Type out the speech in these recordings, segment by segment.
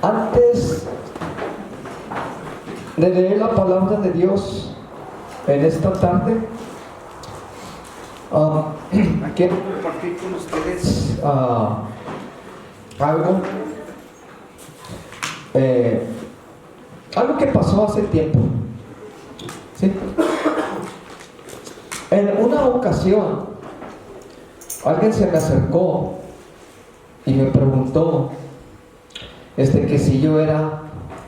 Antes de leer la palabra de Dios en esta tarde, quiero compartir con ustedes algo que pasó hace tiempo, ¿sí? En una ocasión alguien se me acercó y me preguntó que si yo era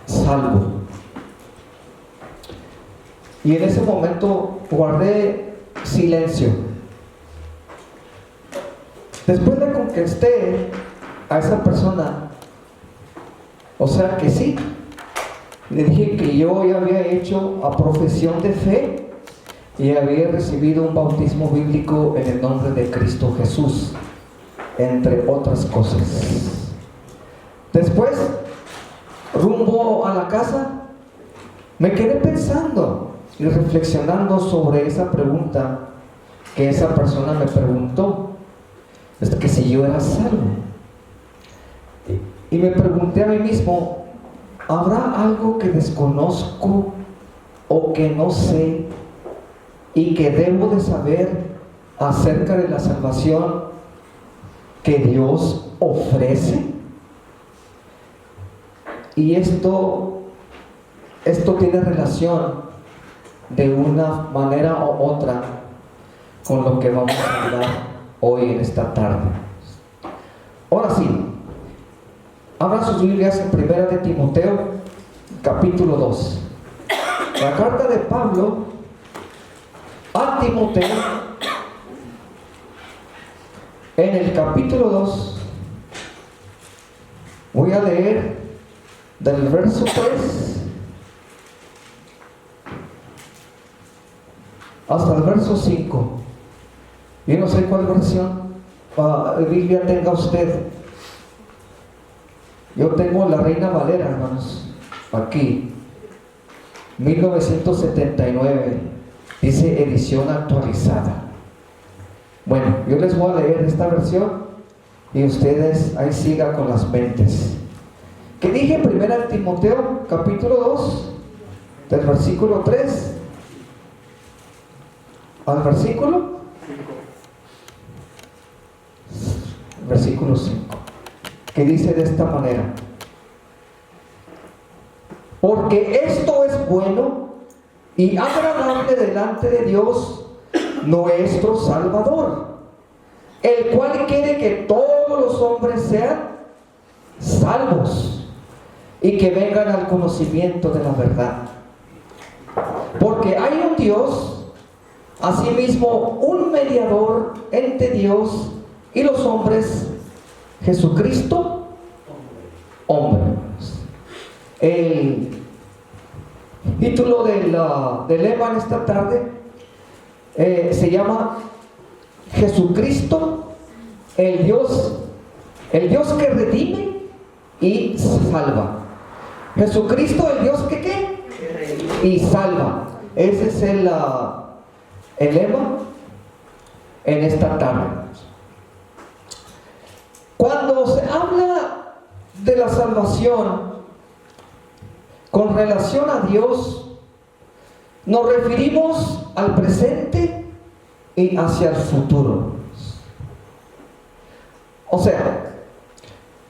salvo. Y en ese momento guardé silencio. Después le contesté a esa persona, o sea que sí. Le dije que yo ya había hecho a profesión de fe y había recibido un bautismo bíblico en el nombre de Cristo Jesús, entre otras cosas. Después, rumbo a la casa, me quedé pensando y reflexionando sobre esa pregunta que esa persona me preguntó, que si yo era salvo. Y me pregunté a mí mismo, ¿habrá algo que desconozco o que no sé y que debo de saber acerca de la salvación que Dios ofrece? Y esto tiene relación de una manera u otra con lo que vamos a hablar hoy en esta tarde. Ahora sí, abran sus Biblias en 1 de Timoteo, capítulo 2. La carta de Pablo a Timoteo, en el capítulo 2, voy a leer del verso 3 hasta el verso 5. Yo no sé cuál versión de Biblia tenga usted. Yo tengo la Reina Valera, hermanos, aquí, 1979, dice edición actualizada. Bueno, yo les voy a leer esta versión y ustedes ahí sigan con las mentes. ¿Qué dije? 1 Timoteo, capítulo 2, del versículo 3 al versículo 5, que dice de esta manera: porque esto es bueno y agradable delante de Dios nuestro Salvador, el cual quiere que todos los hombres sean salvos y que vengan al conocimiento de la verdad. Porque hay un Dios, asimismo un mediador entre Dios y los hombres, Jesucristo, hombre. El título del lema en esta tarde se llama Jesucristo, el Dios que redime y salva. Jesucristo, el Dios que ¿qué? Y salva. Ese es el lema en esta tarde. Cuando se habla de la salvación con relación a Dios, nos referimos al presente y hacia el futuro. O sea,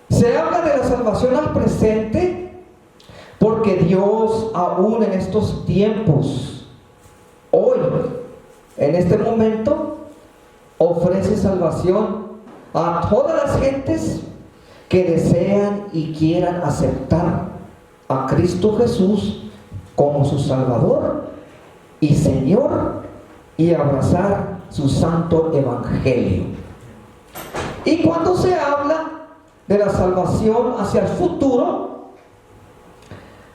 se habla de la salvación al presente porque Dios aún en estos tiempos, hoy, en este momento, ofrece salvación a todas las gentes que desean y quieran aceptar a Cristo Jesús como su Salvador y Señor y abrazar su santo evangelio. Y cuando se habla de la salvación hacia el futuro,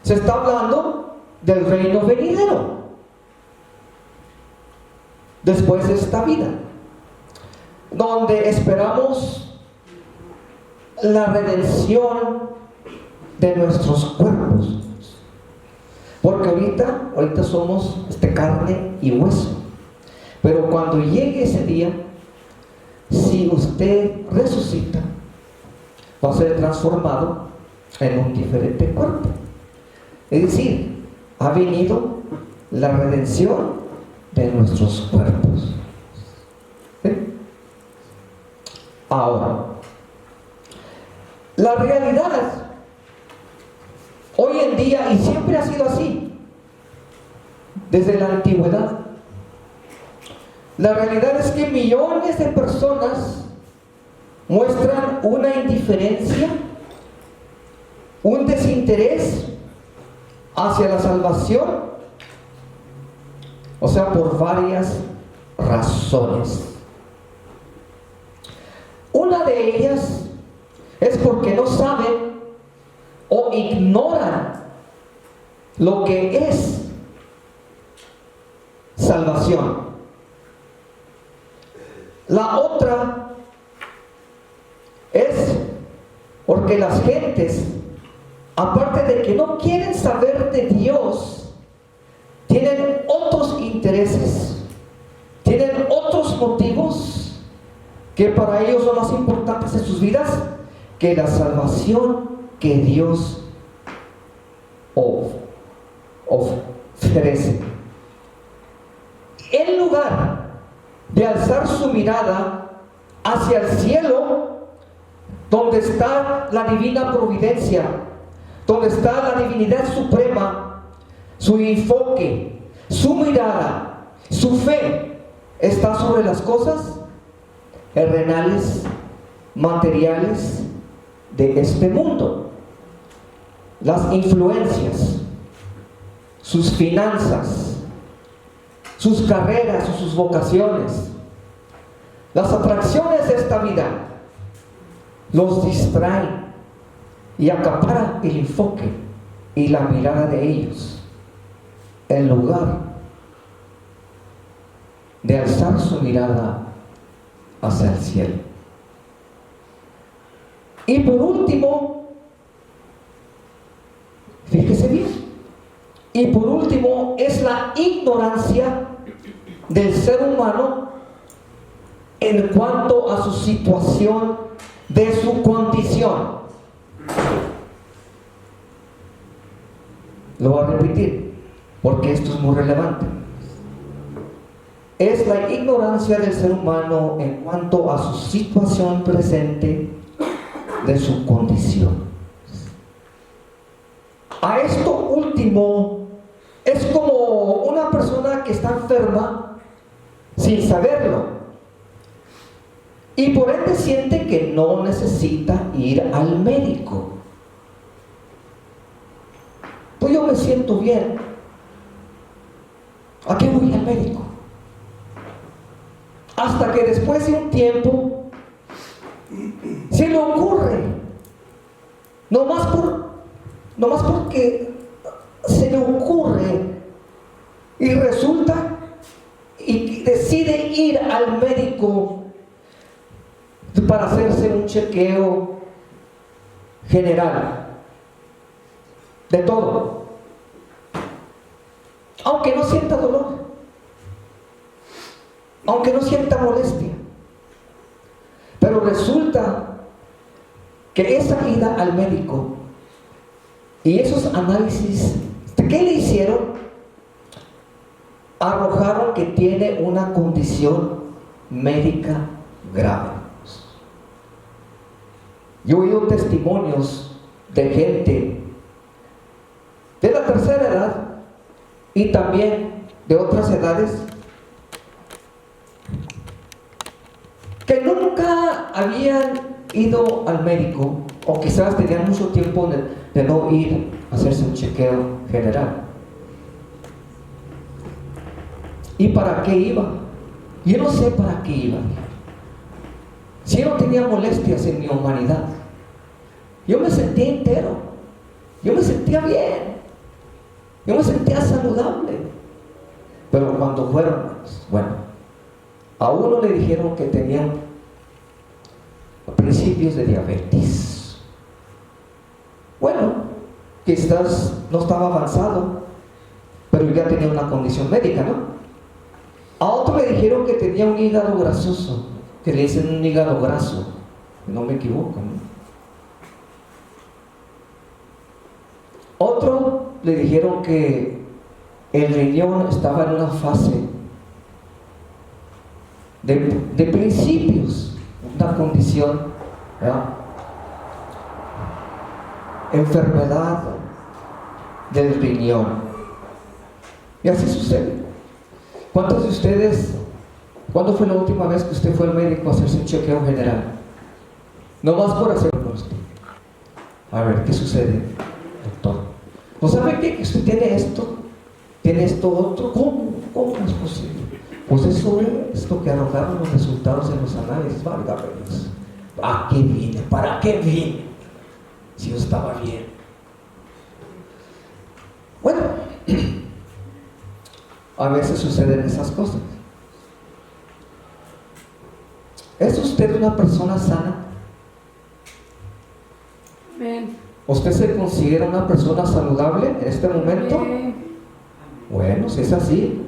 se está hablando del reino venidero después de esta vida, donde esperamos la redención de nuestros cuerpos, porque ahorita somos carne y hueso, pero cuando llegue ese día, si usted resucita, va a ser transformado en un diferente cuerpo. Es decir, ha venido la redención de nuestros cuerpos. ¿Sí? Ahora, la realidad hoy en día, y siempre ha sido así, desde la antigüedad, la realidad es que millones de personas muestran una indiferencia, un desinterés hacia la salvación, o sea, por varias razones. Una de ellas es porque no saben o ignoran lo que es salvación. La otra es porque las gentes, aparte de que no quieren saber de Dios, tienen otros intereses, tienen otros motivos que para ellos son más importantes en sus vidas que la salvación que Dios ofrece. En lugar de alzar su mirada hacia el cielo, donde está la divina providencia, donde está la divinidad suprema, su enfoque, su mirada, su fe está sobre las cosas terrenales, materiales de este mundo, las influencias, sus finanzas, sus carreras o sus vocaciones, las atracciones de esta vida, los distraen y acaparan el enfoque y la mirada de ellos, en lugar de alzar su mirada hacia el cielo. Y por último, fíjese bien, y por último es la ignorancia del ser humano en cuanto a su situación, de su condición. Lo voy a repetir porque esto es muy relevante. Es la ignorancia del ser humano en cuanto a su situación presente, de su condición. A esto último es como una persona que está enferma sin saberlo y por ende siente que no necesita ir al médico. Pues yo me siento bien, ¿a qué voy al médico? Hasta que después de un tiempo se le ocurre, nomás porque se le ocurre, y resulta y decide ir al médico para hacerse un chequeo general de todo, aunque no sienta dolor, aunque no sienta molestia. Pero resulta que esa ida al médico y esos análisis que le hicieron arrojaron que tiene una condición médica grave. Yo he oído testimonios de gente de la tercera edad y también de otras edades que nunca habían ido al médico, o quizás tenían mucho tiempo de no ir a hacerse un chequeo general. ¿Y para qué iba? Yo no sé para qué iba. Si yo no tenía molestias en mi humanidad, yo me sentía entero, yo me sentía bien, yo me sentía saludable. Pero cuando fueron, bueno, a uno le dijeron que tenían principios de diabetes. Bueno, quizás no estaba avanzado, pero ya tenía una condición médica, ¿no? A otro le dijeron que tenía un hígado grasoso, que le dicen un hígado graso, no me equivoco, ¿no? le dijeron que el riñón estaba en una fase de principios, una condición, ¿verdad? Enfermedad del riñón. Y así sucede. ¿Cuántos de ustedes, cuándo fue la última vez que usted fue al médico a hacerse un chequeo general? No más por hacerlo con usted. A ver, ¿qué sucede, doctor? ¿No sabe qué? Que usted tiene esto otro. ¿Cómo es posible? Pues eso es lo que arrojaron los resultados en los análisis. Válgame Dios. ¿A qué vine? ¿Para qué vine? Si yo estaba bien. Bueno, a veces suceden esas cosas. ¿Es usted una persona sana? Amén. ¿Usted se considera una persona saludable en este momento? Amén. Bueno, si es así,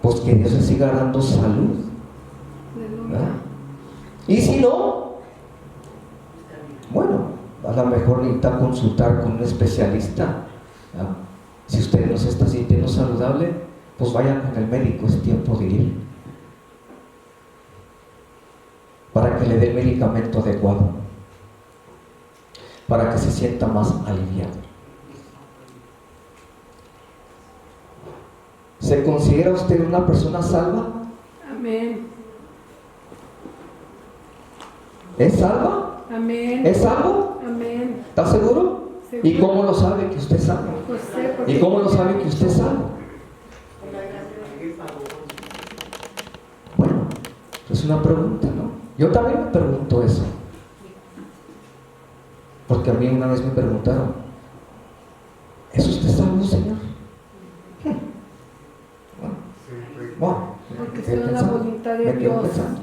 pues que Dios le siga dando salud, ¿verdad? Y si no, bueno, a lo mejor necesita consultar con un especialista, ¿verdad? Si usted no se está sintiendo saludable, pues vaya con el médico, es tiempo de ir, para que le dé el medicamento adecuado, para que se sienta más aliviado. ¿Se considera usted una persona salva? Amén. ¿Es salva? Amén. ¿Es salvo? Amén. ¿Está seguro? Seguro. ¿Y cómo lo sabe que usted es salvo? Pues sé, porque ¿Y cómo lo sabe que usted es salvo? Bueno, es una pregunta, ¿no? Yo también me pregunto eso. Porque a mí una vez me preguntaron, ¿es usted salvo, Señor? Bueno, porque me quedé sea la pensando, voluntad de me quedé Dios. pensando.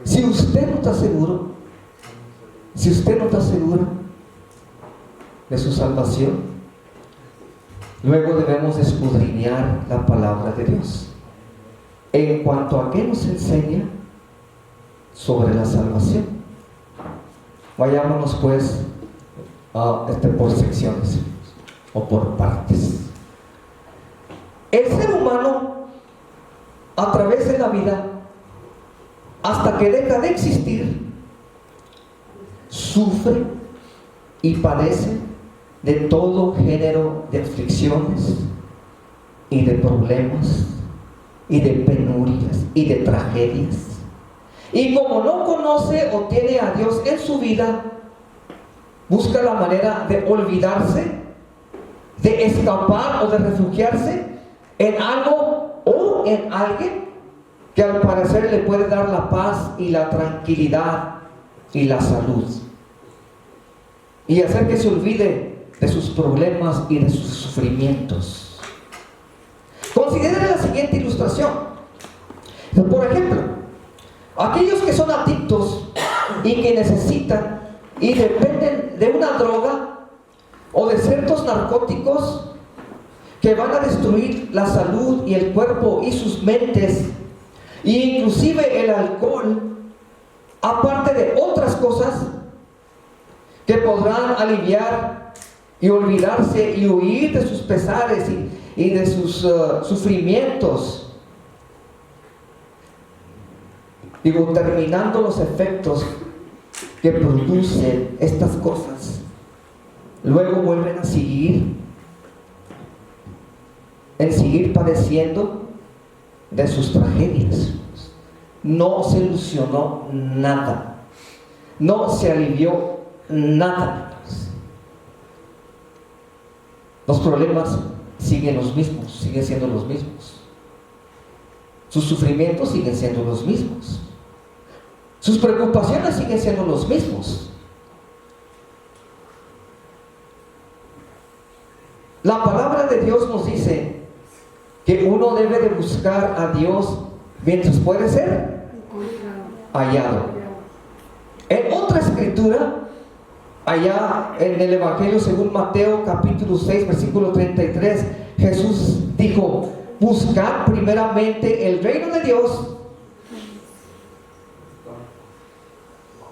Si usted no está seguro, si usted no está segura de su salvación, luego debemos escudriñar la palabra de Dios en cuanto a qué nos enseña sobre la salvación. Vayámonos pues por secciones o por partes. El ser humano, a través de la vida, hasta que deja de existir, sufre y padece de todo género de aflicciones y de problemas y de penurias y de tragedias. Y como no conoce o tiene a Dios en su vida, busca la manera de olvidarse, de escapar o de refugiarse en algo o en alguien que al parecer le puede dar la paz y la tranquilidad y la salud, y hacer que se olvide de sus problemas y de sus sufrimientos. Considere la siguiente ilustración. Por ejemplo, aquellos que son adictos y que necesitan y dependen de una droga o de ciertos narcóticos que van a destruir la salud y el cuerpo y sus mentes, e inclusive el alcohol, aparte de otras cosas que podrán aliviar y olvidarse y huir de sus pesares y de sus sufrimientos. Digo, terminando los efectos que producen estas cosas, luego vuelven a seguir padeciendo de sus tragedias. No se ilusionó nada, no se alivió nada. Los problemas siguen los mismos, siguen siendo los mismos. Sus sufrimientos siguen siendo los mismos. Sus preocupaciones siguen siendo los mismos. La palabra de Dios nos dice que uno debe de buscar a Dios mientras puede ser hallado. En otra escritura, allá en el Evangelio según Mateo capítulo 6 versículo 33, Jesús dijo: buscad primeramente el reino de Dios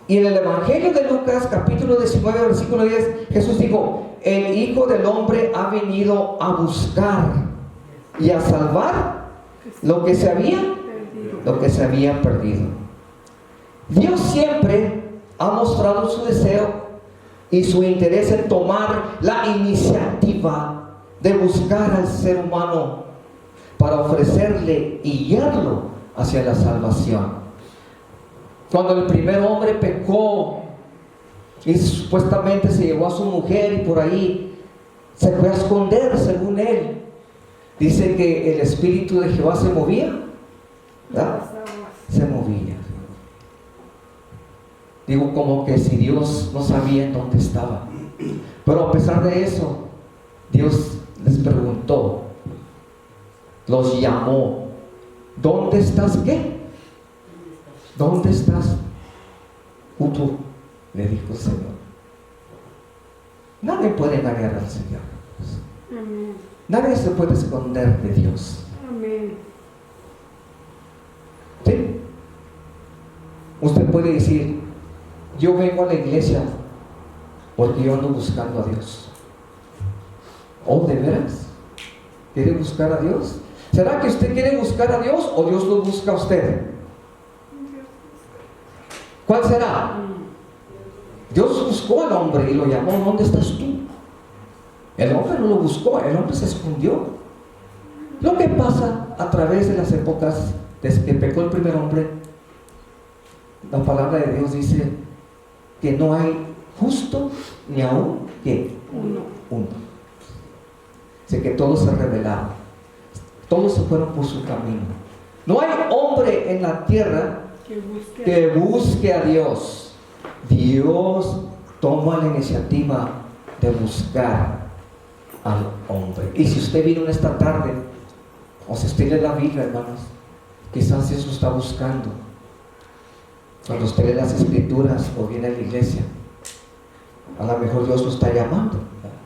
Y en el Evangelio de Lucas, capítulo 19, versículo 10, Jesús dijo: el Hijo del Hombre ha venido a buscar y a salvar lo que se había perdido. Dios siempre ha mostrado su deseo y su interés en tomar la iniciativa de buscar al ser humano para ofrecerle y guiarlo hacia la salvación. Cuando el primer hombre pecó y supuestamente se llevó a su mujer y por ahí se fue a esconder, según él, dice que el Espíritu de Jehová se movía, ¿verdad? Se movía. Digo, como que si Dios no sabía en dónde estaba. Pero a pesar de eso, Dios les preguntó, los llamó: ¿dónde estás qué? ¿Dónde estás? Tú, le dijo el Señor. Nadie puede engañar al Señor. Amén. Nadie se puede esconder de Dios. Amén. ¿Sí? Usted puede decir: yo vengo a la iglesia porque yo ando buscando a Dios. ¿Oh, de veras? ¿Quiere buscar a Dios? ¿Será que usted quiere buscar a Dios o Dios lo busca a usted? ¿Cuál será? Dios buscó al hombre y lo llamó: ¿dónde estás tú? El hombre no lo buscó, el hombre se escondió. Lo que pasa a través de las épocas desde que pecó el primer hombre, la palabra de Dios dice que no hay justo ni aún que uno. Dice que todos se rebelaron, todos se fueron por su camino. No hay hombre en la tierra que busque a Dios. Dios toma la iniciativa de buscar al hombre. Y si usted vino en esta tarde, o si usted lee la Biblia, hermanos, quizás eso está buscando. Cuando usted lee las Escrituras o viene a la iglesia, a lo mejor Dios lo está llamando, ¿verdad?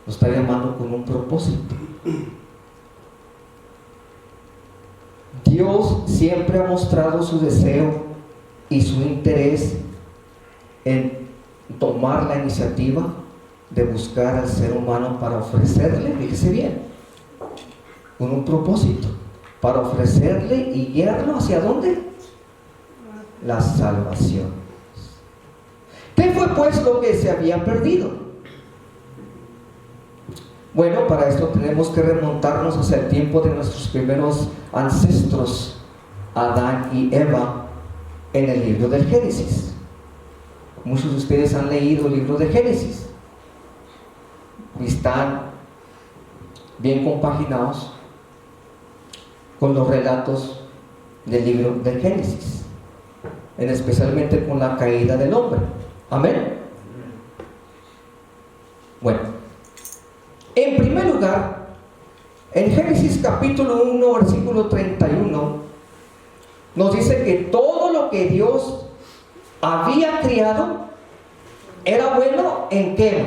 Lo está llamando con un propósito. Dios siempre ha mostrado su deseo y su interés en tomar la iniciativa de buscar al ser humano para ofrecerle, fíjese bien, con un propósito, para ofrecerle y guiarlo ¿hacia dónde? La salvación. ¿Qué fue pues lo que se había perdido? Bueno, para esto tenemos que remontarnos hacia el tiempo de nuestros primeros ancestros, Adán y Eva, en el libro del Génesis. Muchos de ustedes han leído el libro de Génesis y están bien compaginados con los relatos del libro del Génesis, especialmente con la caída del hombre. Amén. Bueno, en primer lugar, en Génesis capítulo 1, versículo 31, nos dice que todo lo que Dios había criado era bueno. ¿En qué?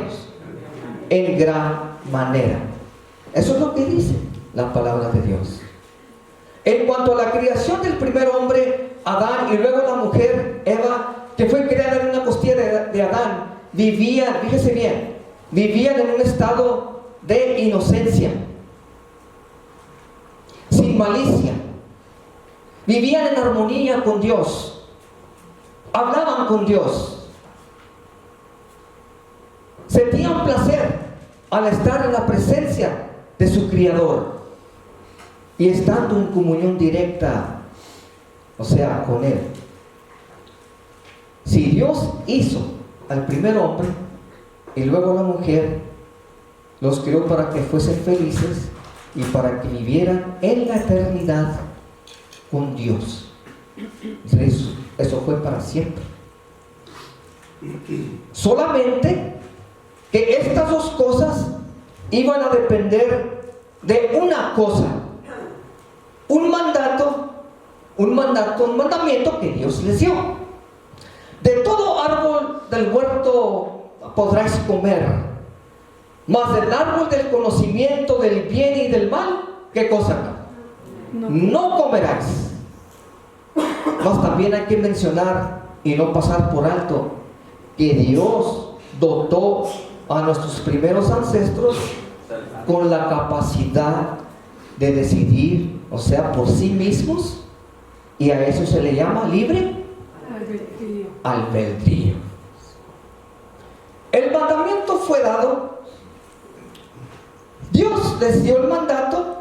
En gran manera. Eso es lo que dice la palabra de Dios. En cuanto a la creación del primer hombre, Adán, y luego la mujer, Eva, que fue creada en una costilla de Adán, vivían, fíjese bien, vivían en un estado de inocencia, sin malicia, vivían en armonía con Dios, hablaban con Dios, sentían placer al estar en la presencia de su Criador y estando en comunión directa, o sea, con Él. Si Dios hizo al primer hombre y luego a la mujer, los creó para que fuesen felices y para que vivieran en la eternidad con Dios. Eso fue para siempre. Solamente que estas dos cosas iban a depender de una cosa: un mandamiento que Dios les dio. De todo árbol del huerto podrás comer, mas del árbol del conocimiento del bien y del mal, ¿qué cosa? No comerás. Mas también hay que mencionar y no pasar por alto que Dios dotó a nuestros primeros ancestros con la capacidad de decidir, o sea, por sí mismos, y a eso se le llama libre albedrío. El mandamiento fue dado, Dios les dio el mandato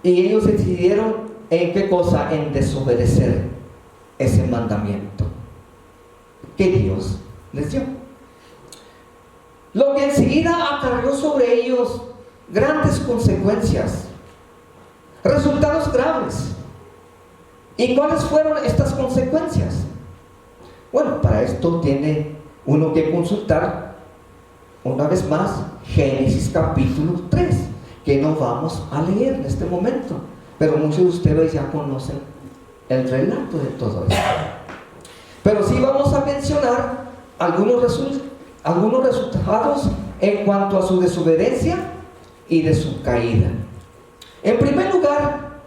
y ellos decidieron en qué cosa, en desobedecer ese mandamiento que Dios les dio, lo que enseguida acarreó sobre ellos grandes consecuencias, resultados graves. ¿Y cuáles fueron estas consecuencias? Bueno, para esto tiene uno que consultar una vez más Génesis capítulo 3, que no vamos a leer en este momento, pero muchos de ustedes ya conocen el relato de todo esto. Pero sí vamos a mencionar algunos resultados en cuanto a su desobediencia y de su caída. En primer lugar,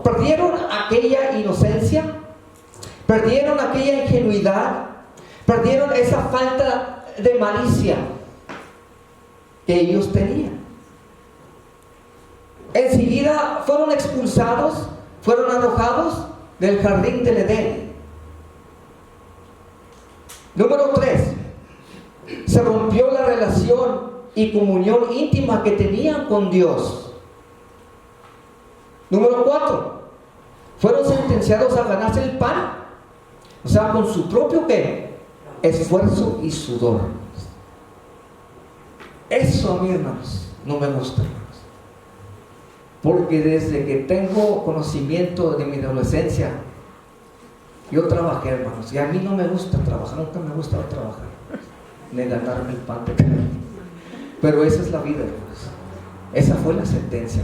perdieron aquella inocencia, perdieron aquella ingenuidad, perdieron esa falta de malicia que ellos tenían. Enseguida fueron expulsados, fueron arrojados del jardín del Edén. Número 3, se rompió la relación y comunión íntima que tenían con Dios. Número 4, fueron sentenciados a ganarse el pan, o sea, con su propio ¿qué? Esfuerzo y sudor. Eso a mí, hermanos, no me gusta, hermanos, porque desde que tengo conocimiento de mi adolescencia, yo trabajé, hermanos, y a mí no me gusta trabajar, nunca me ha gustado trabajar, ni ganarme el pan de cada día. Pero esa es la vida, hermanos. Esa fue la sentencia.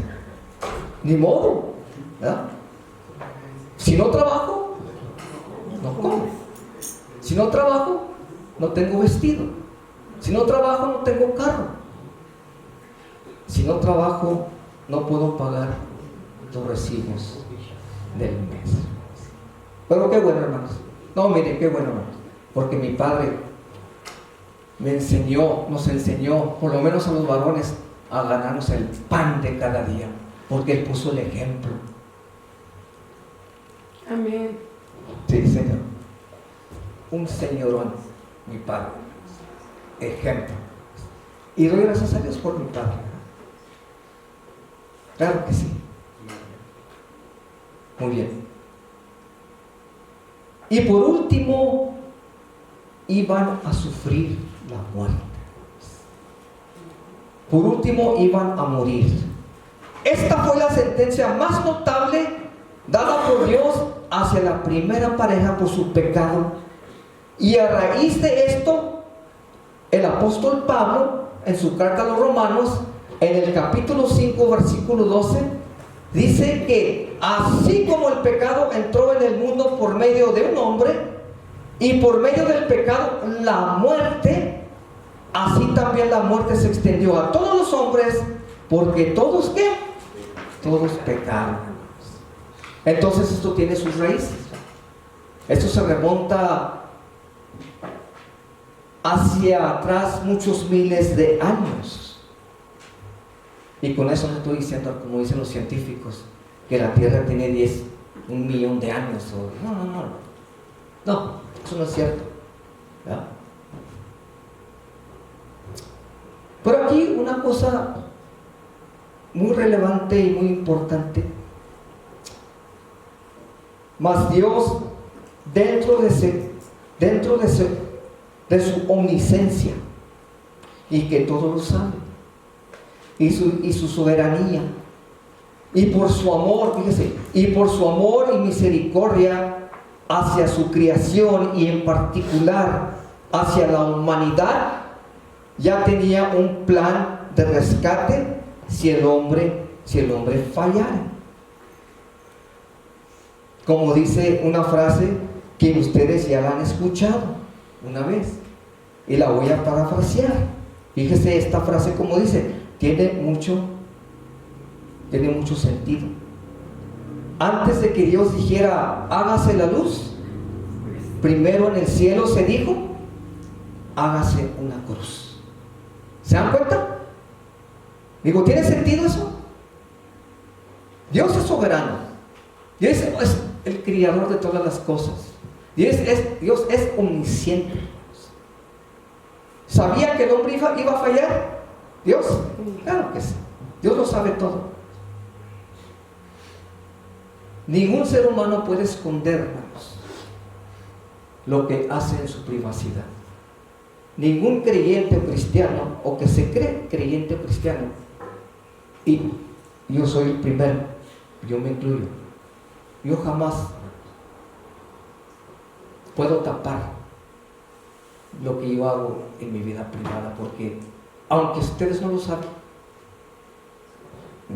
Ni modo, ¿verdad? Si no trabajo, no como. Si no trabajo, no tengo vestido. Si no trabajo, no tengo carro. Si no trabajo, no puedo pagar los recibos del mes. Pero qué bueno, hermanos. No, miren, qué bueno, hermanos. Porque mi padre nos enseñó, por lo menos a los varones, a ganarnos el pan de cada día. Porque él puso el ejemplo. Amén. Sí, Señor. Un señorón, mi padre. Ejemplo. Y doy gracias a Dios por mi padre. Claro que sí. Muy bien. Y por último, iban a sufrir la muerte. Por último, iban a morir. Esta fue la sentencia más notable dada por Dios hacia la primera pareja por su pecado. Y a raíz de esto, el apóstol Pablo, en su carta a los Romanos, en el capítulo 5, versículo 12, dice que así como el pecado entró en el mundo por medio de un hombre, y por medio del pecado la muerte, así también la muerte se extendió a todos los hombres, porque todos ¿qué? Todos pecaron. Entonces esto tiene sus raíces. Esto se remonta hacia atrás muchos miles de años. Y con eso no estoy diciendo, como dicen los científicos, que la Tierra tiene 1 millón de años. No, eso no es cierto. ¿Ya? Pero aquí una cosa muy relevante y muy importante. Mas Dios, dentro de su omnisciencia, y que todo lo sabe, y su soberanía, y por su amor, fíjese, y por su amor y misericordia hacia su creación, y en particular hacia la humanidad, ya tenía un plan de rescate si el hombre fallara. Como dice una frase que ustedes ya la han escuchado una vez, y la voy a parafrasear. Fíjese esta frase como dice, tiene mucho sentido. Antes de que Dios dijera hágase la luz, primero en el cielo se dijo, hágase una cruz. ¿Se dan cuenta? Digo, ¿tiene sentido eso? Dios es soberano. Dios es el creador de todas las cosas. Dios es omnisciente. ¿Sabía que el hombre iba a fallar? ¿Dios? Claro que sí. Dios lo sabe todo. Ningún ser humano puede esconder, hermanos, lo que hace en su privacidad. Ningún creyente cristiano, o que se cree creyente cristiano, y yo soy el primero, yo me incluyo, yo jamás puedo tapar lo que yo hago en mi vida privada, porque aunque ustedes no lo saben,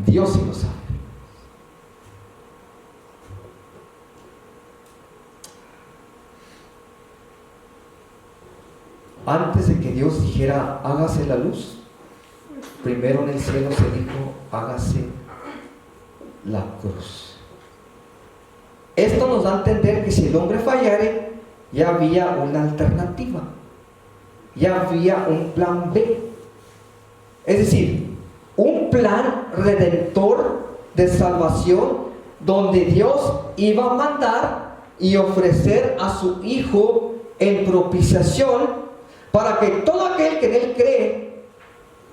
Dios sí lo sabe. Antes de que Dios dijera, hágase la luz, primero en el cielo se dijo, hágase la cruz. Esto nos da a entender que si el hombre fallare, ya había una alternativa, ya había un plan B. Es decir, un plan redentor de salvación, donde Dios iba a mandar y ofrecer a su Hijo en propiciación, para que todo aquel que en Él cree,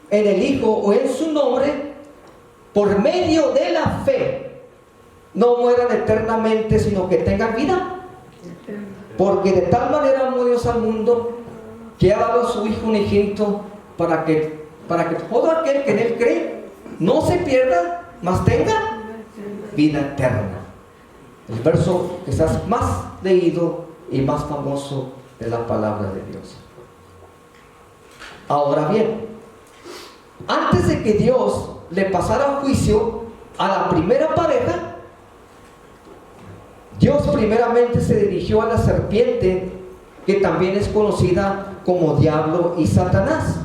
en el Hijo o en su nombre, por medio de la fe, no mueran eternamente, sino que tengan vida. Porque de tal manera amó Dios al mundo, que ha dado a su Hijo unigénito, para que todo aquel que en Él cree no se pierda, mas tenga vida eterna. El verso quizás más leído y más famoso de la palabra de Dios. Ahora bien, antes de que Dios le pasara juicio a la primera pareja, Dios primeramente se dirigió a la serpiente, que también es conocida como diablo y Satanás,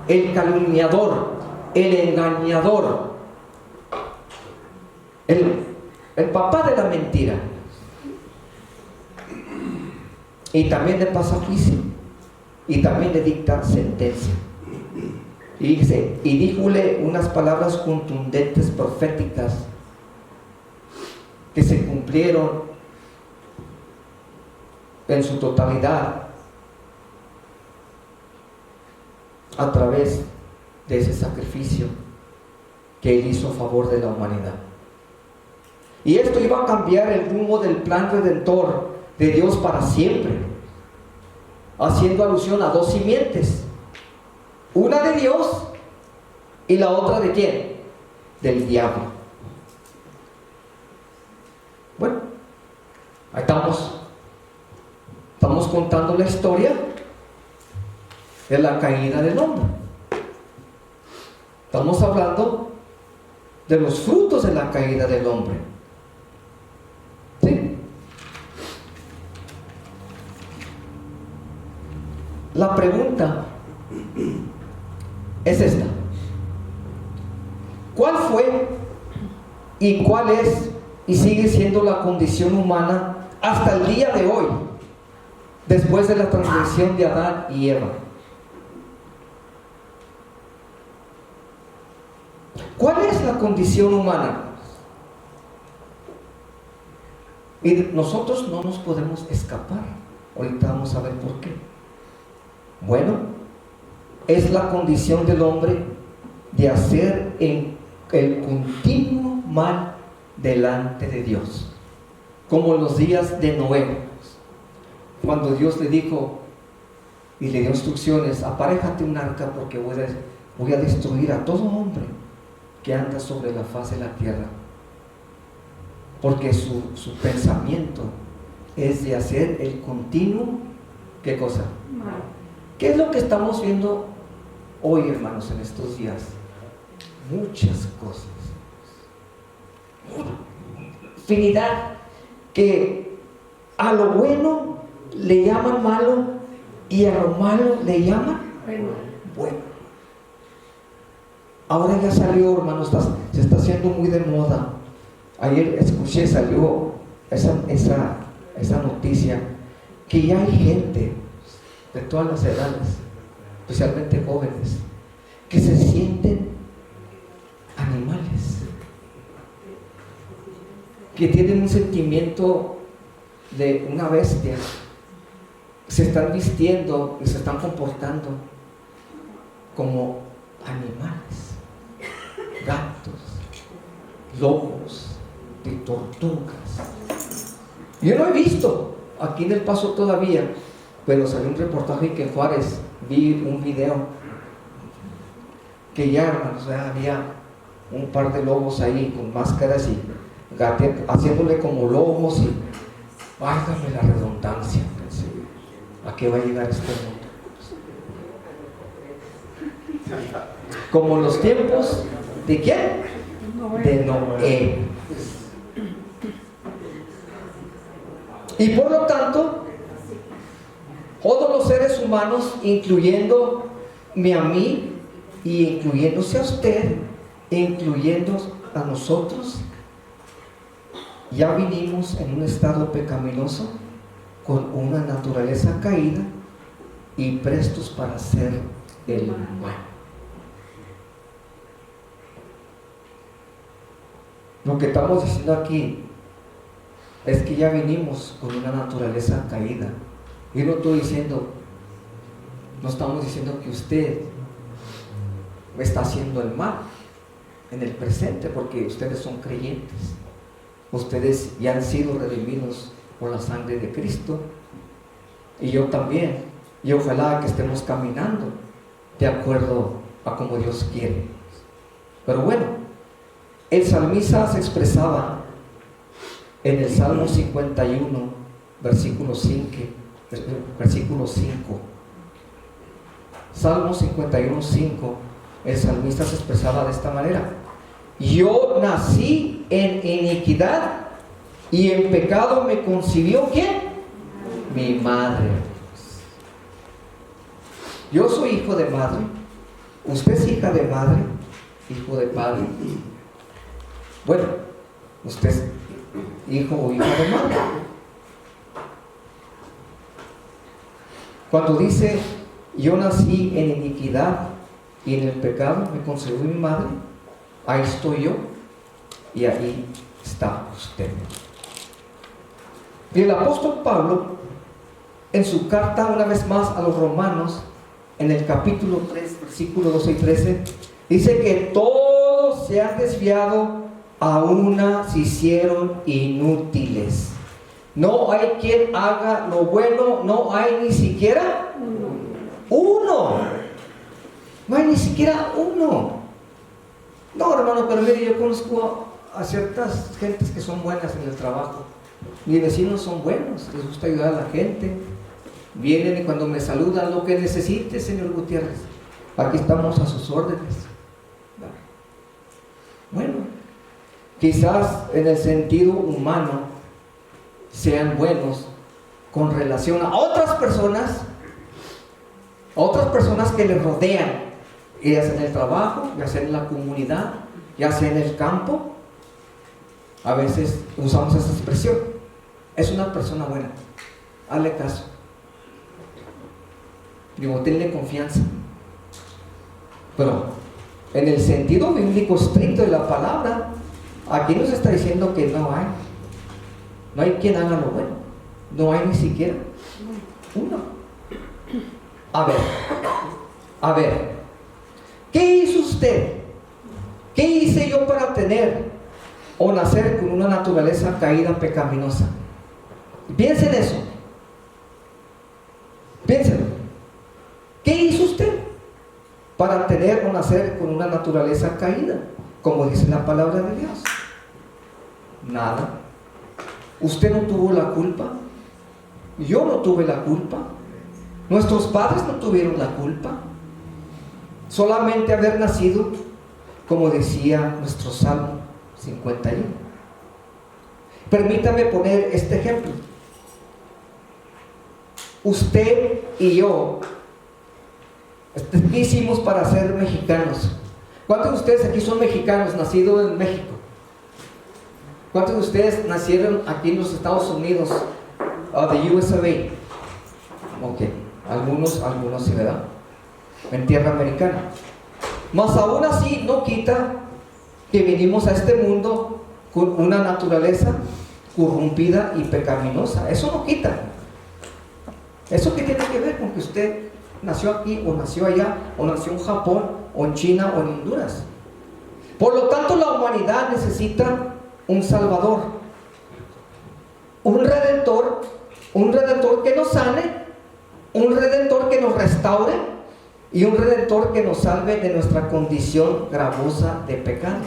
el calumniador, el engañador, el papá de la mentira. Y también le pasa juicio. Y también le dicta sentencia. Y dice, y díjole unas palabras contundentes, proféticas, que se cumplieron en su totalidad a través de ese sacrificio que Él hizo a favor de la humanidad. Y esto iba a cambiar el rumbo del plan redentor de Dios para siempre, haciendo alusión a dos simientes, una de Dios y la otra de ¿quién? Del diablo. Bueno, ahí estamos contando la historia de la caída del hombre. Estamos hablando de los frutos de la caída del hombre. ¿Sí? La pregunta es esta: ¿cuál fue y cuál es y sigue siendo la condición humana hasta el día de hoy, después de la transgresión de Adán y Eva? ¿Cuál es la condición humana? Y nosotros no nos podemos escapar. Ahorita vamos a ver por qué. Bueno, es la condición del hombre de hacer el continuo mal delante de Dios, como en los días de Noé, cuando Dios le dijo y le dio instrucciones: aparéjate un arca, porque voy a destruir a todo hombre que anda sobre la faz de la tierra, porque su pensamiento es de hacer el continuo, ¿qué cosa? ¿Qué es lo que estamos viendo hoy, hermanos, en estos días? Muchas cosas, infinidad, que a lo bueno le llaman malo y a lo malo le llaman bueno. Ahora ya salió, hermanos, se está haciendo muy de moda. Ayer escuché, salió esa noticia, que ya hay gente de todas las edades, especialmente jóvenes, que se sienten animales, que tienen un sentimiento de una bestia, se están vistiendo y se están comportando como animales, gatos, lobos, de tortugas. Yo no he visto aquí en El Paso todavía, pero salió un reportaje que en Juárez vi un video que ya, hermanos, había un par de lobos ahí con máscaras y haciéndole como lobos, y válgame la redundancia, pensé, ¿a qué va a llegar este mundo? Como los tiempos de ¿quién? De Noé. Y por lo tanto, todos los seres humanos, incluyéndome a mí y incluyéndose a usted, incluyendo a nosotros, ya vinimos en un estado pecaminoso, con una naturaleza caída y prestos para hacer el mal. Lo que estamos diciendo aquí es que ya vinimos con una naturaleza caída. Y no estamos diciendo que usted está haciendo el mal en el presente, porque ustedes son creyentes. Ustedes ya han sido redimidos por la sangre de Cristo, y yo también, y ojalá que estemos caminando de acuerdo a como Dios quiere. Pero bueno, el salmista se expresaba en el Salmo 51, versículo 5. Salmo 51, 5. El salmista se expresaba de esta manera: yo nací en iniquidad, y en pecado me concibió ¿quién? Mi madre. Yo soy hijo de madre, usted es hija de madre, hijo de padre. Bueno, usted es hijo o hija de madre. Cuando dice yo nací en iniquidad y en el pecado me concibió mi madre, ahí estoy yo y ahí está usted. Y el apóstol Pablo, en su carta una vez más a los romanos, en el capítulo 3, versículos 12 y 13, dice que todos se han desviado, a una se hicieron inútiles. No hay quien haga lo bueno, no hay ni siquiera uno. No hay ni siquiera uno. No, hermano, pero mire, yo conozco a ciertas gentes que son buenas en el trabajo. Mis vecinos son buenos, les gusta ayudar a la gente. Vienen y cuando me saludan, lo que necesite, señor Gutiérrez, aquí estamos a sus órdenes. Bueno, quizás en el sentido humano sean buenos con relación a otras personas que les rodean, ya sea en el trabajo, ya sea en la comunidad, ya sea en el campo. A veces usamos esa expresión: es una persona buena, hazle caso, digo, tenle confianza. Pero en el sentido bíblico estricto de la palabra, aquí nos está diciendo que no hay quien haga lo bueno, no hay ni siquiera uno. A ver, ¿qué hizo usted? ¿Qué hice yo para tener o nacer con una naturaleza caída, pecaminosa? Piensen en eso. Piénsenlo. ¿Qué hizo usted para tener o nacer con una naturaleza caída, como dice la palabra de Dios? Nada. Usted no tuvo la culpa, yo no tuve la culpa, nuestros padres no tuvieron la culpa. Solamente haber nacido, como decía nuestro Salmo 51. Permítame poner este ejemplo. Usted y yo, ¿qué hicimos para ser mexicanos? ¿Cuántos de ustedes aquí son mexicanos, nacidos en México? ¿Cuántos de ustedes nacieron aquí en los Estados Unidos, the US of A? Ok, algunos sí, ¿verdad? En tierra americana. Mas aún así no quita que venimos a este mundo con una naturaleza corrompida y pecaminosa. Eso no quita. ¿Eso qué tiene que ver con que usted nació aquí o nació allá o nació en Japón o en China o en Honduras? Por lo tanto, la humanidad necesita un Salvador, un Redentor que nos sane, un Redentor que nos restaure y un Redentor que nos salve de nuestra condición gravosa de pecado.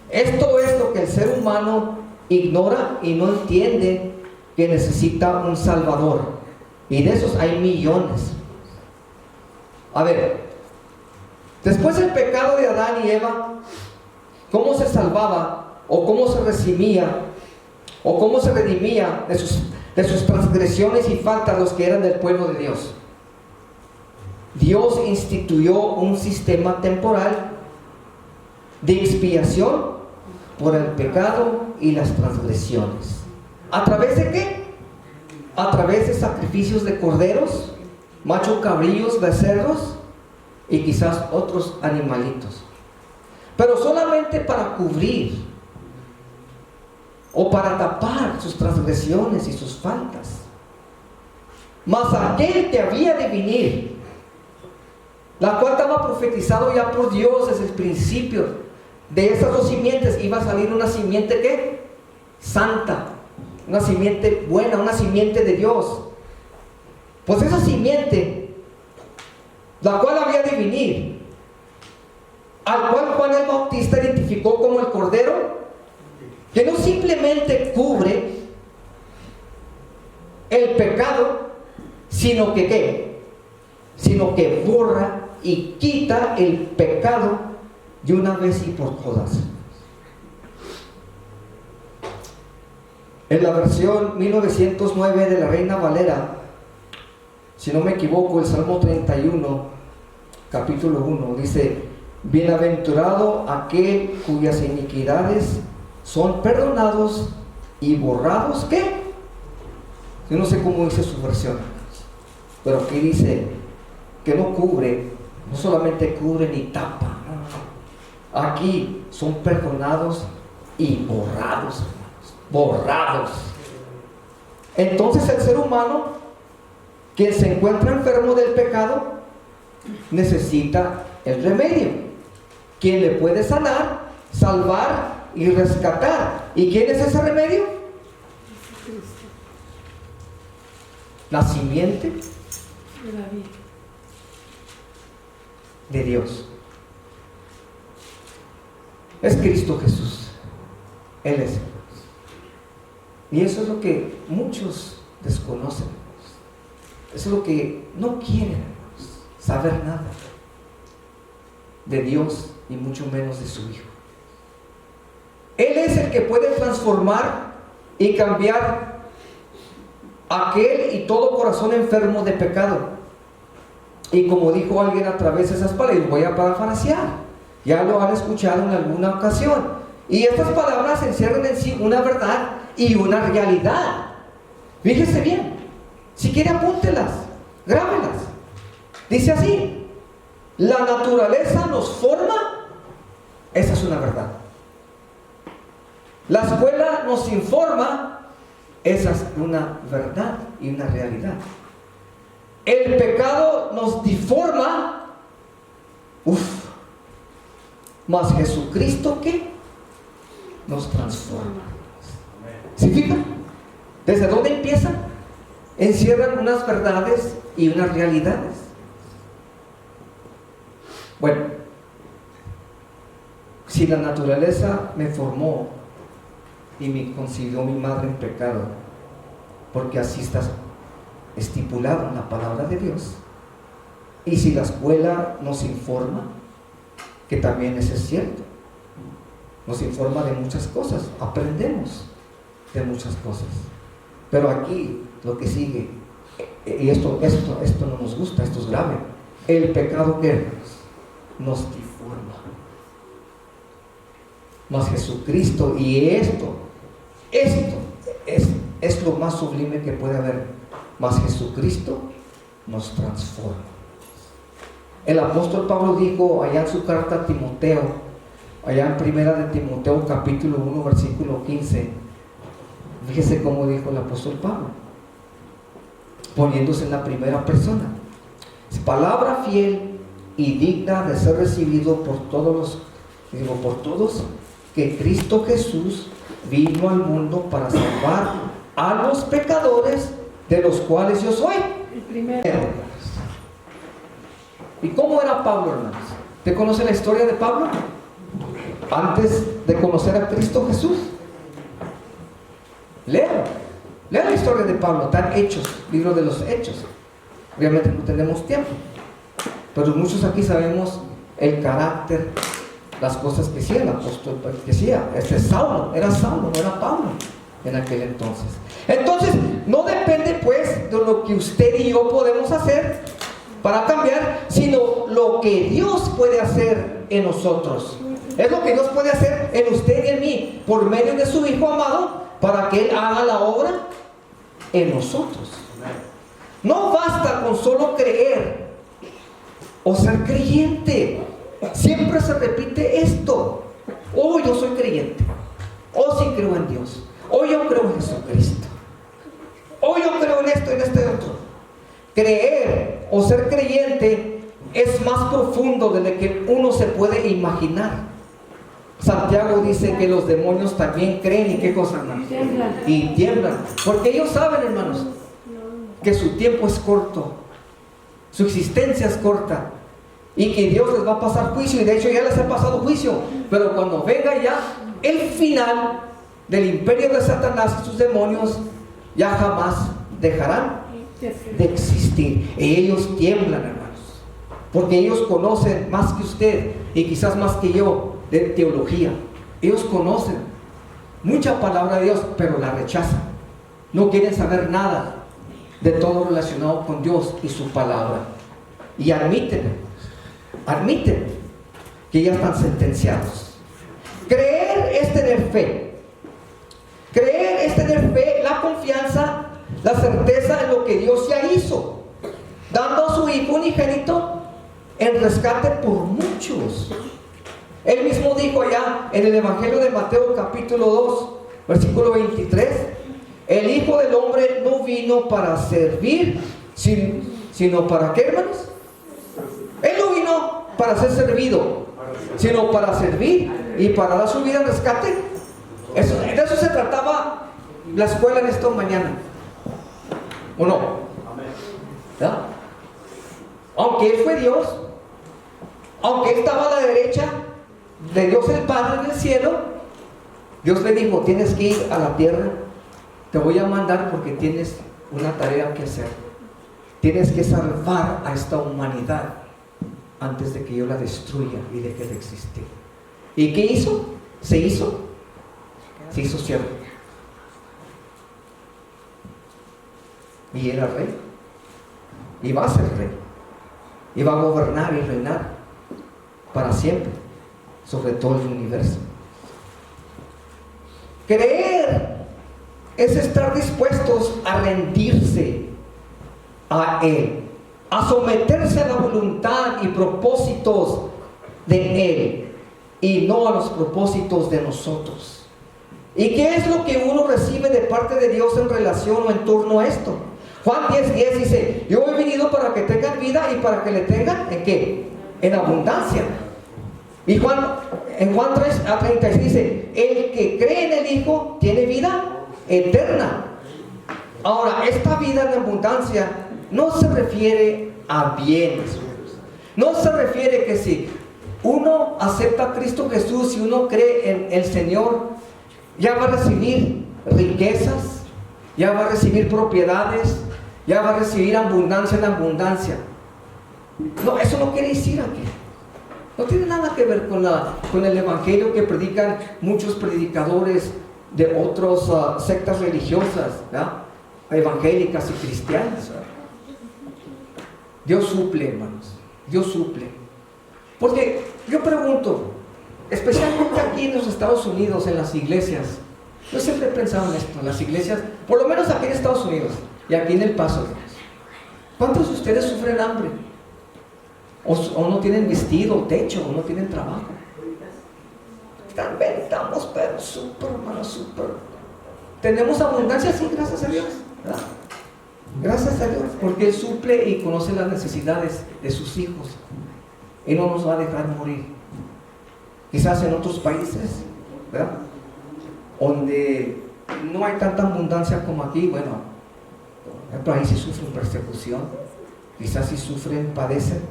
Esto es lo que el ser humano ignora y no entiende, que necesita un Salvador. Y de esos hay millones. A ver, después del pecado de Adán y Eva, ¿cómo se salvaba o cómo se redimía o cómo se redimía de sus transgresiones y faltas los que eran del pueblo de Dios? Dios instituyó un sistema temporal de expiación por el pecado y las transgresiones. ¿A través de qué? A través de sacrificios de corderos, machos cabrillos, becerros y quizás otros animalitos. Pero solamente para cubrir o para tapar sus transgresiones y sus faltas. Mas aquel que había de venir, la cual estaba profetizado ya por Dios desde el principio, de esas dos simientes iba a salir una simiente ¿qué? Santa, una simiente buena, una simiente de Dios. Pues esa simiente, la cual había de venir, al cual Juan el Bautista identificó como el Cordero, que no simplemente cubre el pecado, sino que ¿qué? Sino que borra y quita el pecado de una vez y por todas. En la versión 1909 de la Reina Valera, si no me equivoco, el Salmo 31, capítulo 1, dice: bienaventurado aquel cuyas iniquidades son perdonados y borrados. ¿Qué? Yo no sé cómo dice su versión, pero aquí dice que no cubre, no solamente cubre ni tapa. Aquí son perdonados y borrados, hermanos, borrados. Entonces el ser humano, quien se encuentra enfermo del pecado, necesita el remedio. ¿Quién le puede sanar, salvar y rescatar? ¿Y quién es ese remedio? La simiente de Dios. Es Cristo Jesús. Él es. Y eso es lo que muchos desconocen. Eso es lo que no quieren saber nada de Dios y mucho menos de su Hijo. Él es el que puede transformar y cambiar aquel y todo corazón enfermo de pecado. Y como dijo alguien a través de esas palabras, voy a parafrasear, ya lo han escuchado en alguna ocasión, y estas palabras encierran en sí una verdad y una realidad. Fíjese bien, si quiere apúntelas, grábelas. Dice así: la naturaleza nos forma, esa es una verdad. La escuela nos informa, esa es una verdad y una realidad. El pecado nos deforma, mas Jesucristo, ¿qué? Nos transforma. ¿Sí fijan? ¿Desde dónde empiezan? Encierran unas verdades y unas realidades. Bueno, si la naturaleza me formó y me concibió mi madre en pecado, porque así está estipulado en la palabra de Dios, y si la escuela nos informa, que también eso es cierto, nos informa de muchas cosas, aprendemos de muchas cosas, pero aquí lo que sigue, y esto no nos gusta, esto es grave: el pecado que nos deforma. Mas Jesucristo, y esto es lo más sublime que puede haber. mas Jesucristo nos transforma. El apóstol Pablo dijo allá en su carta a Timoteo, allá en primera de Timoteo capítulo 1 versículo 15, fíjese cómo dijo el apóstol Pablo, poniéndose en la primera persona: palabra fiel y digna de ser recibido por todos que Cristo Jesús vino al mundo para salvar a los pecadores, de los cuales yo soy el primero. ¿Y cómo era Pablo, hermanos? ¿Te conoce la historia de Pablo? Antes de conocer a Cristo Jesús. Lea la historia de Pablo, está en Hechos, libro de los Hechos. Obviamente no tenemos tiempo, pero muchos aquí sabemos el carácter, las cosas que hacía el apóstol, que hacía. Saulo, era Saulo, no era Pablo en aquel entonces. Entonces, no depende pues de lo que usted y yo podemos hacer para cambiar, sino lo que Dios puede hacer en nosotros. Es lo que Dios puede hacer en usted y en mí, por medio de su Hijo amado, para que Él haga la obra en nosotros. No basta con solo creer o ser creyente. Siempre se repite esto: oh, yo soy creyente, oh, sí creo en Dios, oh, yo creo en Jesucristo, oh, yo creo en esto y en este otro. Creer o ser creyente es más profundo de lo que uno se puede imaginar. Santiago dice que los demonios también creen. ¿Y qué cosa, hermanos? Y tiemblan, porque ellos saben, hermanos, que su tiempo es corto, su existencia es corta, y que Dios les va a pasar juicio. Y de hecho ya les ha pasado juicio, pero cuando venga ya el final del imperio de Satanás y sus demonios, ya jamás dejarán de existir. Y ellos tiemblan, hermanos, porque ellos conocen más que usted y quizás más que yo de teología. Ellos conocen mucha palabra de Dios, pero la rechazan. No quieren saber nada de todo relacionado con Dios y su palabra, y admiten que ya están sentenciados. Creer es tener fe. Creer es tener fe, la confianza, la certeza en lo que Dios ya hizo, dando a su Hijo unigénito en rescate por muchos. Él mismo dijo allá en el Evangelio de Mateo capítulo 2 versículo 23: el Hijo del Hombre no vino para servir, sino para ¿qué, hermanos? Él no vino para ser servido, sino para servir y para dar su vida en rescate. De eso se trataba la escuela en esta mañana, ¿o no? ¿Ya? Aunque Él fue Dios, aunque Él estaba a la derecha de Dios el Padre en el cielo, Dios le dijo: tienes que ir a la tierra, te voy a mandar porque tienes una tarea que hacer. Tienes que salvar a esta humanidad antes de que yo la destruya y deje de existir. ¿Y qué hizo? Se hizo siervo. Y era rey. Y va a ser rey. Y va a gobernar y reinar para siempre sobre todo el universo. Creer es estar dispuestos a rendirse a Él, a someterse a la voluntad y propósitos de Él, y no a los propósitos de nosotros. ¿Y qué es lo que uno recibe de parte de Dios en relación o en torno a esto? Juan 10:10 dice: yo he venido para que tengan vida y para que le tengan ¿en qué? En abundancia. Y en Juan 3:36 dice: el que cree en el Hijo tiene vida eterna. Ahora, esta vida en abundancia no se refiere a bienes. No se refiere que si uno acepta a Cristo Jesús, si uno cree en el Señor, ya va a recibir riquezas, ya va a recibir propiedades, ya va a recibir abundancia en abundancia. No, eso no quiere decir aquí. No tiene nada que ver con el evangelio que predican muchos predicadores de otras sectas religiosas, ¿verdad? Evangélicas y cristianas, ¿verdad? Dios suple, hermanos. Dios suple. Porque yo pregunto, especialmente aquí en los Estados Unidos, en las iglesias, yo siempre he pensado en esto, en las iglesias, por lo menos aquí en Estados Unidos, Y aquí en El Paso, ¿cuántos de ustedes sufren hambre? O no tienen vestido, techo, o no tienen trabajo. También estamos, pero súper, hermano, súper. Tenemos abundancia, sí, gracias a Dios, ¿verdad? Gracias a Dios, porque Él suple y conoce las necesidades de sus hijos. Él no nos va a dejar morir. Quizás en otros países, ¿verdad?, donde no hay tanta abundancia como aquí, bueno, por ahí sí sufren persecución, quizás sí sufren, padecen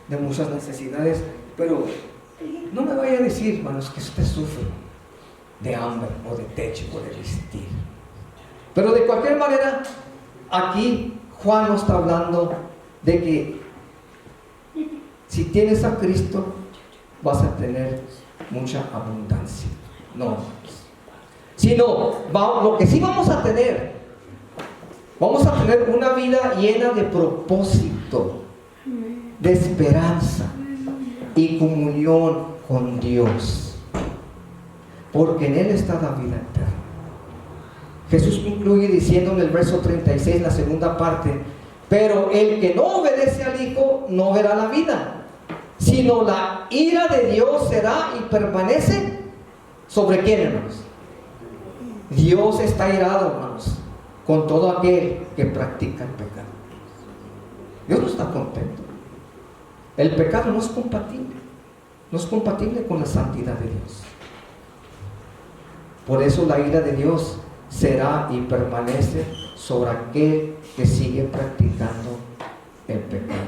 de muchas necesidades, pero no me vaya a decir, hermanos, que usted sufre de hambre o de techo o de vestir. Pero de cualquier manera, aquí Juan nos está hablando de que si tienes a Cristo vas a tener mucha abundancia. No, sino lo que sí vamos a tener una vida llena de propósito, de esperanza y comunión con Dios, porque en Él está la vida eterna. Jesús concluye diciendo en el verso 36, la segunda parte: pero el que no obedece al Hijo no verá la vida, sino la ira de Dios será y permanece sobre quién, hermanos. Dios está irado, hermanos, con todo aquel que practica el pecado. Dios no está contento. El pecado no es compatible con la santidad de Dios. Por eso la ira de Dios será y permanece sobre aquel que sigue practicando el pecado.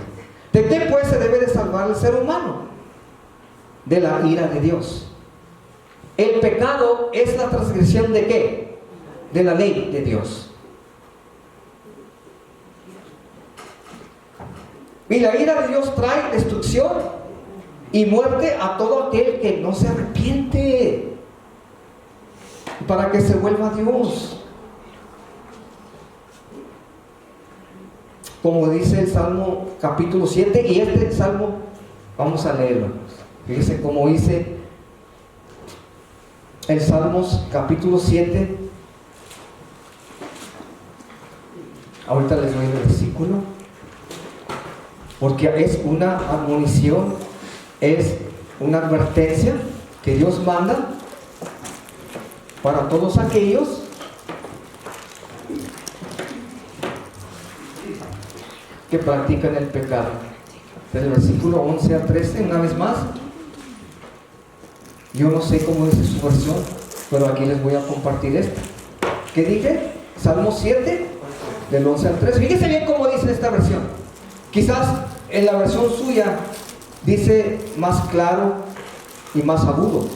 ¿De qué pues se debe de salvar el ser humano? De la ira de Dios. El pecado es la transgresión ¿de qué? De la ley de Dios. Y la ira de Dios trae destrucción y muerte a todo aquel que no se arrepiente, para que se vuelva a Dios. Como dice el Salmo capítulo 7, y este Salmo vamos a leerlo. Fíjese cómo dice el Salmos capítulo 7. Ahorita les doy el versículo, porque es una admonición, es una advertencia que Dios manda para todos aquellos que practican el pecado. Del versículo 11 a 13, una vez más. Yo no sé cómo dice su versión, pero aquí les voy a compartir esta. ¿Qué dije? Salmo 7, del 11 al 13. Fíjense bien cómo dice esta versión. Quizás en la versión suya dice más claro y más agudo: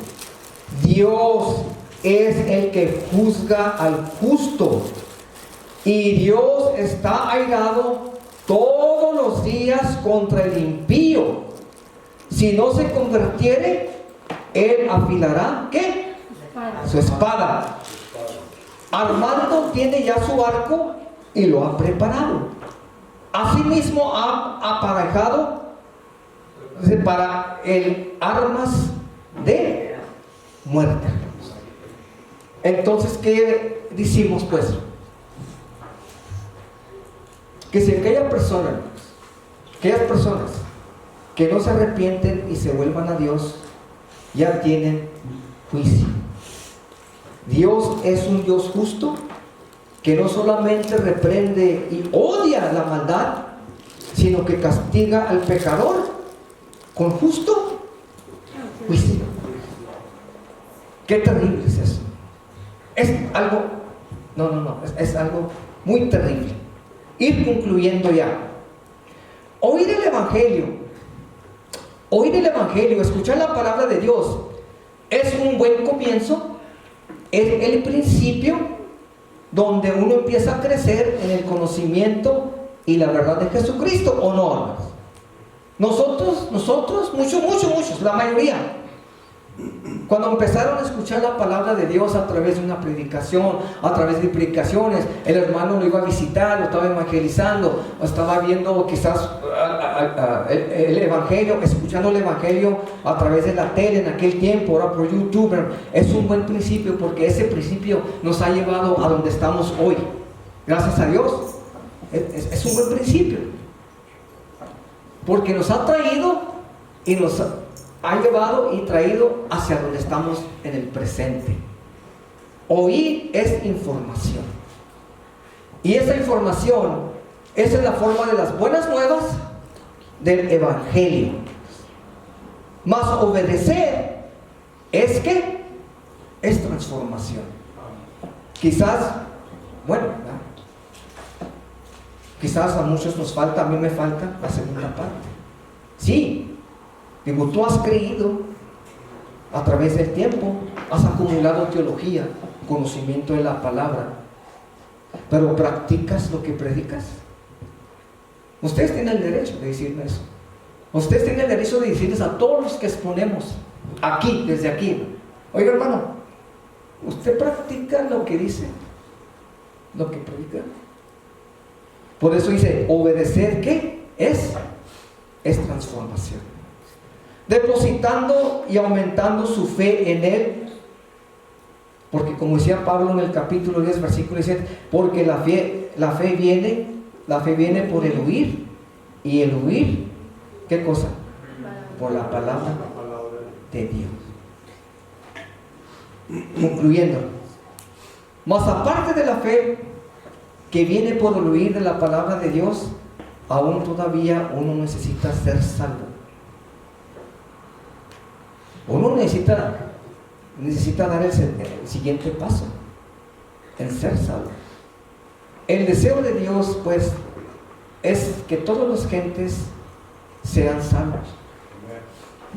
Dios es el que juzga al justo, y Dios está airado todos los días contra el impío. Si no se convirtiere, Él afilará ¿qué? Su espada. Armando tiene ya su arco y lo ha preparado. Asimismo ha aparejado para el armas de muerte. Entonces, ¿qué decimos pues? Que si aquellas personas que no se arrepienten y se vuelvan a Dios, ya tienen juicio. Dios es un Dios justo, que no solamente reprende y odia la maldad, sino que castiga al pecador con justo juicio. Qué terrible es eso. Es algo, es algo muy terrible. Ir concluyendo ya. Oír el Evangelio, escuchar la palabra de Dios, es un buen comienzo, es el principio donde uno empieza a crecer en el conocimiento y la verdad de Jesucristo, ¿o no, hermanos? Nosotros, muchos, la mayoría, cuando empezaron a escuchar la palabra de Dios a través de una predicación, a través de predicaciones, el hermano lo iba a visitar, lo estaba evangelizando, o estaba viendo quizás el Evangelio, escuchando el Evangelio a través de la tele en aquel tiempo, ahora por YouTube. Es un buen principio, porque ese principio nos ha llevado a donde estamos hoy. Gracias a Dios. Es un buen principio. Porque nos ha traído y nos ha llevado y traído hacia donde estamos en el presente. Oír es información. Y esa información, esa es la forma de las buenas nuevas del Evangelio. Mas obedecer es que es transformación. Quizás, bueno, ¿verdad? Quizás a muchos nos falta, a mí me falta la segunda parte. Sí, digo, tú has creído a través del tiempo, has acumulado teología, conocimiento de la palabra, pero ¿practicas lo que predicas? Ustedes tienen el derecho de decirme eso. Ustedes tienen el derecho de decirles a todos los que exponemos aquí, desde aquí: oiga, hermano, ¿usted practica lo que dice? ¿Lo que predica? Por eso dice, obedecer, ¿qué? Es transformación. Depositando y aumentando su fe en Él. Porque como decía Pablo en el capítulo 10, versículo 17, porque la fe viene por el oír, y el oír, ¿qué cosa? Por la palabra de Dios. Concluyendo, más aparte de la fe que viene por el oír de la palabra de Dios, aún todavía uno necesita ser salvo. Uno necesita dar el siguiente paso, en ser salvo. El deseo de Dios, pues, es que todas las gentes sean salvos.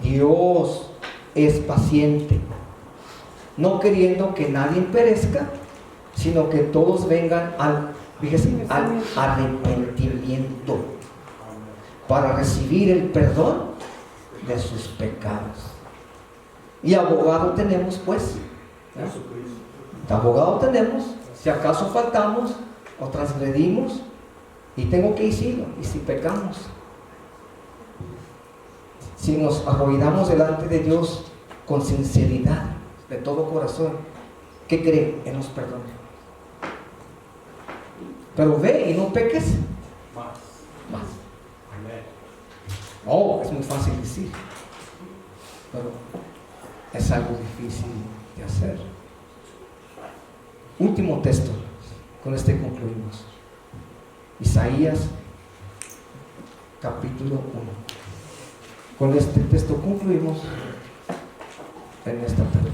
Dios es paciente, no queriendo que nadie perezca, sino que todos vengan al arrepentimiento para recibir el perdón de sus pecados. Y abogado tenemos, pues, abogado tenemos, si acaso faltamos o transgredimos, y tengo que decirlo, y si pecamos, si nos arrodillamos delante de Dios con sinceridad, de todo corazón, ¿qué cree? Él nos perdona. Pero ve y no peques más. Oh, es muy fácil decir, pero es algo difícil de hacer. Último texto, con este concluimos. Isaías capítulo 1. Con este texto concluimos en esta tarde.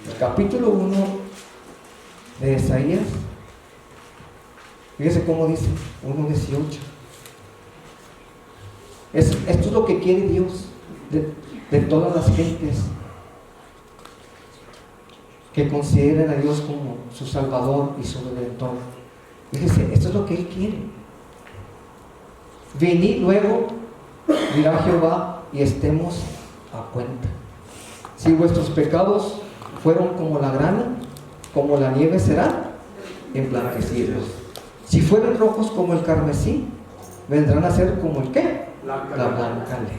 El capítulo 1 de Isaías, fíjese cómo dice, 1:18. Esto es lo que quiere Dios de todas las gentes que consideren a Dios como su Salvador y su Redentor. Fíjese, esto es lo que Él quiere. Venid luego, dirá Jehová, y estemos a cuenta. Si vuestros pecados fueron como la grana, como la nieve serán emblanquecidos. Si fueron rojos como el carmesí, vendrán a ser como el ¿qué? La blanca lana.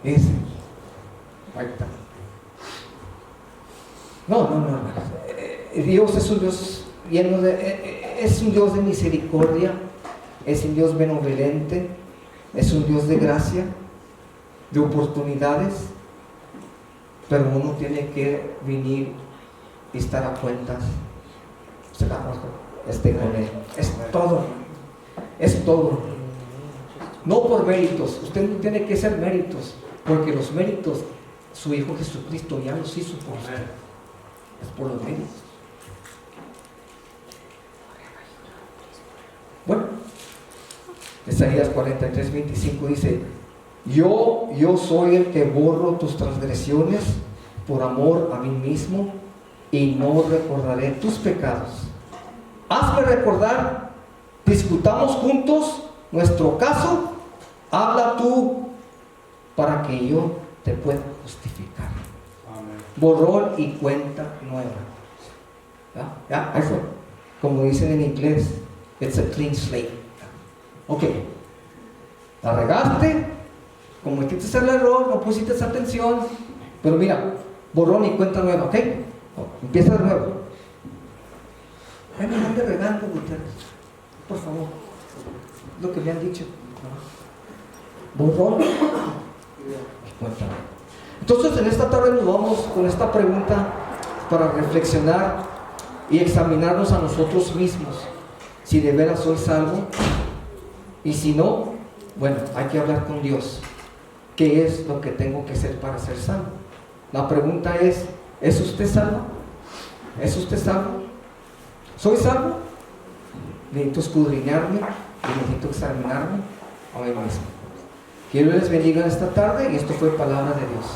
Ese. Ahí está. No. Dios es un Dios lleno es un Dios de misericordia, es un Dios benevolente, es un Dios de gracia, de oportunidades, pero uno tiene que venir y estar a cuentas con Él. Es todo. No por méritos, usted no tiene que hacer méritos, porque los méritos su Hijo Jesucristo ya los hizo por usted. Es por los méritos. Bueno, Isaías 43:25 dice: yo soy el que borro tus transgresiones por amor a mí mismo, y no recordaré tus pecados. Hazme recordar, discutamos juntos nuestro caso, habla tú para que yo te pueda justificar. Amén. Borrón y cuenta nueva. ¿Ya? Ahí fue. Como dicen en inglés, it's a clean slate. Ok, la regaste, cometiste el error, no pusiste atención, pero mira, borrón y cuenta nueva, ok, empieza de nuevo. me ande regando, Gutiérrez. Por favor. Lo que me han dicho. Borrón. Entonces en esta tarde nos vamos con esta pregunta para reflexionar y examinarnos a nosotros mismos. Si de veras soy salvo. Y si no, bueno, hay que hablar con Dios. ¿Qué es lo que tengo que hacer para ser salvo? La pregunta es usted salvo? ¿Es usted salvo? ¿Soy salvo? Necesito escudriñarme y necesito examinarme a mí mismo. Que Dios les bendiga esta tarde y esto fue palabra de Dios.